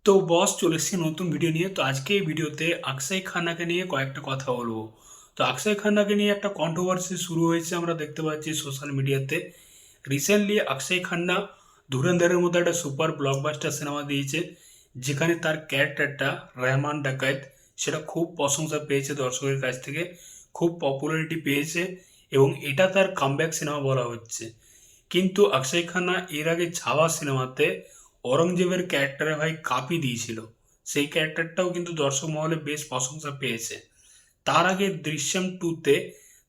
তো বস চলে এসেছি নতুন ভিডিও নিয়ে। তো আজকে এই ভিডিওতে অক্ষয় খান্নাকে নিয়ে কয়েকটা কথা বলবো। তো অক্ষয় খান্নাকে নিয়ে একটা কন্ট্রোভার্সি শুরু হয়েছে, আমরা দেখতে পাচ্ছি সোশ্যাল মিডিয়াতে। রিসেন্টলি অক্ষয় খান্না ধুরন্ধরের মতো একটা সুপার ব্লকবাস্টার সিনেমা দিয়েছে, যেখানে তার ক্যারেক্টারটা রহমান ডাকাত সেটা খুব প্রশংসা পেয়েছে দর্শকের কাছ থেকে, খুব পপুলারিটি পেয়েছে এবং এটা তার কামব্যাক সিনেমা বলা হচ্ছে। কিন্তু অক্ষয় খান্না এর আগে ছাওয়া সিনেমাতে অরঙ্গজেবের ক্যারেক্টারে ভাই কাঁপি দিয়েছিল, সেই ক্যারেক্টারটাও কিন্তু দর্শক মহলে বেশ প্রশংসা পেয়েছে। তার আগে দৃশ্যম টুতে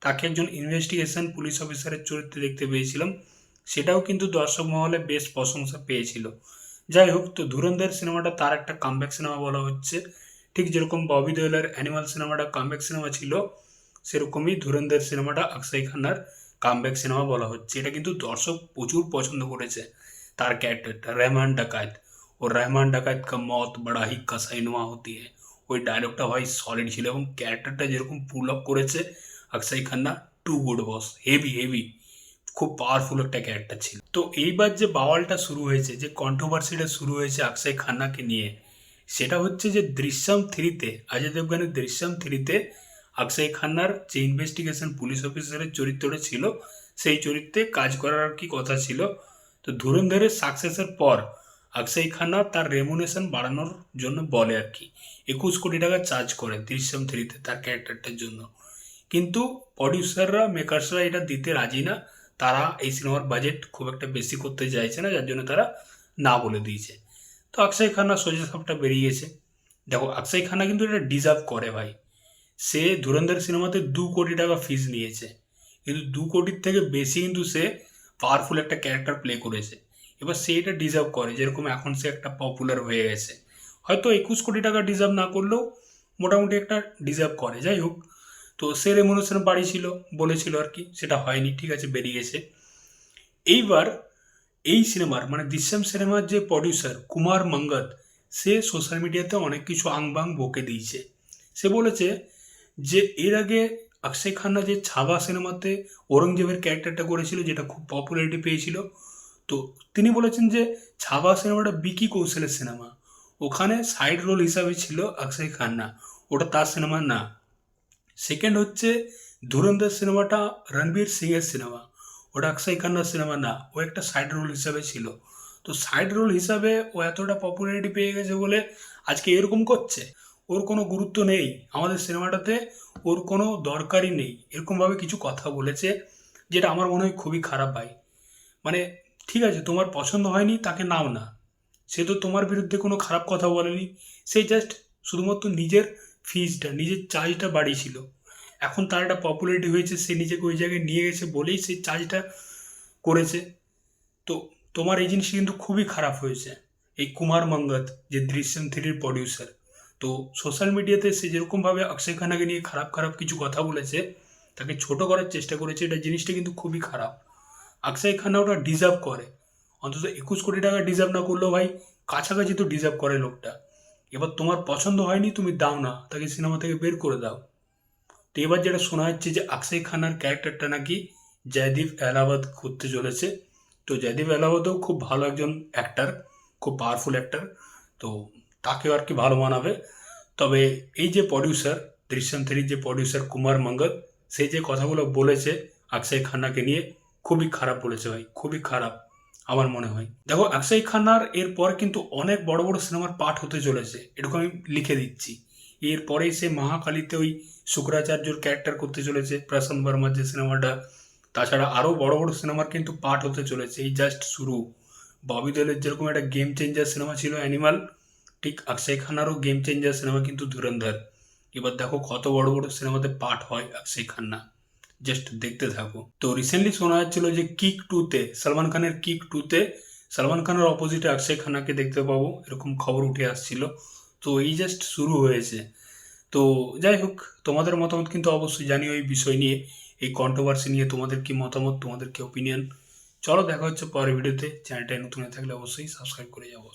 তাকে একজন ইনভেস্টিগেশন পুলিশ অফিসারের চরিত্রে দেখতে পেয়েছিলাম, সেটাও কিন্তু দর্শক মহলে বেশ প্রশংসা পেয়েছিল। যাই হোক, তো ধুরন্ধর সিনেমাটা তার একটা কামব্যাক সিনেমা বলা হচ্ছে। ঠিক যেরকম ববি দেওলের অ্যানিমাল সিনেমাটা কামব্যাক সিনেমা ছিল, সেরকমই ধুরন্ধর সিনেমাটা অক্ষয় খান্নার কামব্যাক সিনেমা বলা হচ্ছে। এটা কিন্তু দর্শক প্রচুর পছন্দ করেছে তার ক্যারেক্টারটা रहमान डकैत। और रहमान डकैत का मौत बड़ा ही कसाईनुमा होती है, ওই ডায়লগটা ভাই সলিড ছিল এবং ক্যারেক্টারটা যেরকম পুল আপ করেছে Akshaye Khanna, too good boss, heavy heavy, খুব পাওয়ারফুল একটা ক্যারেক্টার ছিল। তো এইবার যে বাওয়ালটা শুরু হয়েছে, যে কন্ট্রোভার্সিটা শুরু হয়েছে অক্ষয় খান্নাকে নিয়ে, সেটা হচ্ছে যে দৃশ্যম থ্রিতে, অজয় দেবগানের দৃশ্যম থ্রিতে অক্ষয় খান্নার যে ইনভেস্টিগেশন পুলিশ অফিসারের চরিত্রটা ছিল, সেই চরিত্রে কাজ করার আর কি কথা ছিল। তো ধুরন্ধরের সাকসেসের পর অক্ষয় খান্না তার রেমুনেশন বাড়ানোর জন্য বলে আর কি, 21 কোটি টাকা চার্জ করে দৃশ্যম থ্রিতে তার ক্যারেক্টারটার জন্য। কিন্তু প্রডিউসাররা, মেকার্সরা এটা দিতে রাজি না। তারা এই সিনেমার বাজেট খুব একটা বেশি করতে চাইছে না, যার জন্য তারা না বলে দিয়েছে। তো অক্ষয় খান্না সোজা সাপটা বেরিয়েছে। দেখো, অক্ষয় খান্না কিন্তু এটা ডিজার্ভ করে ভাই। সে ধুরন্ধর সিনেমাতে 2 কোটি টাকা ফিস নিয়েছে, কিন্তু 2 কোটির থেকে বেশি কিন্তু সে পাওয়ারফুল একটা ক্যারেক্টার প্লে করেছে। এবার সে এটা ডিজার্ভ করে, যেরকম এখন সে একটা পপুলার হয়ে গেছে। হয়তো 21 কোটি টাকা ডিজার্ভ না করলেও মোটামুটি একটা ডিজার্ভ করে। যাই হোক, তো সে রেমুনেশন বাড়িয়েছিল, বলেছিল আর কি, সেটা হয়নি, ঠিক আছে, বেরিয়েছে। এইবার এই সিনেমার মানে দৃশ্যম সিনেমার যে প্রডিউসার কুমার মঙ্গত, সে সোশ্যাল মিডিয়াতে অনেক কিছু আংবাং বকে দিয়েছে। সে বলেছে যে এর আগে অক্ষয় খান্না যে ছাবা সিনেমাতে ঔরঙ্গজেবের ক্যারেক্টারটা করেছিল, যেটা খুব পপুলারিটি পেয়েছিল, তো তিনি বলেছেন যে ছাবা সিনেমাটা বিকি কৌশলের সিনেমা, ওখানে সাইড রোল হিসাবে ছিল অক্ষয় খান্না, ওটা তার সিনেমা না। সেকেন্ড হচ্ছে ধুরন্ধর সিনেমাটা রণবীর সিংয়ের সিনেমা, ওটা অক্ষয় খান্নার সিনেমা না, ও একটা সাইড রোল হিসাবে ছিল। তো সাইড রোল হিসাবে ও এতটা পপুলারিটি পেয়ে গেছে বলে আজকে এরকম করছে, ওর কোনো গুরুত্ব নেই আমাদের সিনেমাটাতে, ওর কোনো দরকারই নেই, এরকমভাবে কিছু কথা বলেছে, যেটা আমার মনে হয় খুবই খারাপ ভাই। মানে ঠিক আছে, তোমার পছন্দ হয়নি তাকে নাও না, সে তো তোমার বিরুদ্ধে কোনো খারাপ কথা বলেনি, সে জাস্ট শুধুমাত্র নিজের ফিজটা, নিজের চার্জটা বাড়িয়েছিল। এখন তার একটা পপুলারিটি হয়েছে, সে নিজেকে ওই জায়গায় নিয়ে গেছে বলেই সেই চার্জটা করেছে। তো তোমার এই জিনিসটা কিন্তু খুবই খারাপ হয়েছে। এই কুমার মঙ্গত যে দৃশ্যম থ্রির প্রডিউসার, তো সোশ্যাল মিডিয়াতে সে যেরকমভাবে অক্ষয় খান্নাকে নিয়ে খারাপ খারাপ কিছু কথা বলেছে, তাকে ছোট করার চেষ্টা করেছে, এটা জিনিসটা কিন্তু খুবই খারাপ। অক্ষয় খান্না ওটা ডিজার্ভ করে, অন্তত 21 কোটি টাকা ডিজার্ভ না করলেও ভাই কাছাকাছি তো ডিজার্ভ করে লোকটা। এবার তোমার পছন্দ হয়নি, তুমি দাও না, তাকে সিনেমা থেকে বের করে দাও। তো এবার যেটা শোনা যাচ্ছে যে অক্ষয় খান্নার ক্যারেক্টারটা নাকি জয়দীপ এলাহাবাদ করতে চলেছে। তো জয়দীপ এলাহাবাদও খুব ভালো একজন অ্যাক্টার, খুব পাওয়ারফুল অ্যাক্টার, তো তাকেও আর কি ভালো মানাবে। তবে এই যে প্রডিউসার, দৃশ্যম থ্রির যে প্রডিউসার কুমার মঙ্গল, সে যে কথাগুলো বলেছে অক্ষয় খান্নাকে নিয়ে, খুবই খারাপ বলেছে ভাই, খুবই খারাপ আমার মনে হয়। দেখো, অক্ষয় খান্নার এরপর কিন্তু অনেক বড় বড় সিনেমার পার্ট হতে চলেছে, এটুকু আমি লিখে দিচ্ছি। এরপরেই সে মহাকালীতে ওই শুক্রাচার্যর ক্যারেক্টার করতে চলেছে, প্রসন্ন বর্মার যে সিনেমাটা। তাছাড়া আরও বড় বড় সিনেমার কিন্তু পার্ট হতে চলেছে, এই জাস্ট শুরু। ববি দেওলের যেরকম একটা গেম চেঞ্জার সিনেমা ছিল অ্যানিমাল, ঠিক অক্ষয় খান্নারও গেম চেঞ্জার সিনেমা কিন্তু ধুরন্ধর। এবার দেখো কত বড় বড় সিনেমাতে পার্ট হয় অক্ষয় খান্না, জাস্ট দেখতে থাকো। তো রিসেন্টলি শোনা যাচ্ছিল যে কিক টুতে, সলমান খানের কিক টুতে সলমান খানের অপোজিটে অক্ষয় খান্নাকে দেখতে পাবো, এরকম খবর উঠে আসছিল। তো এই জাস্ট শুরু হয়েছে। তো যাই হোক, তোমাদের মতামত কিন্তু অবশ্যই জানিও এই বিষয় নিয়ে, এই কন্ট্রোভার্সি নিয়ে তোমাদের কি মতামত, তোমাদের কি ওপিনিয়ন। চলো দেখা হচ্ছে পরের ভিডিওতে। চ্যানেলটায় নতুন হয়ে থাকলে অবশ্যই সাবস্ক্রাইব করে যাবো।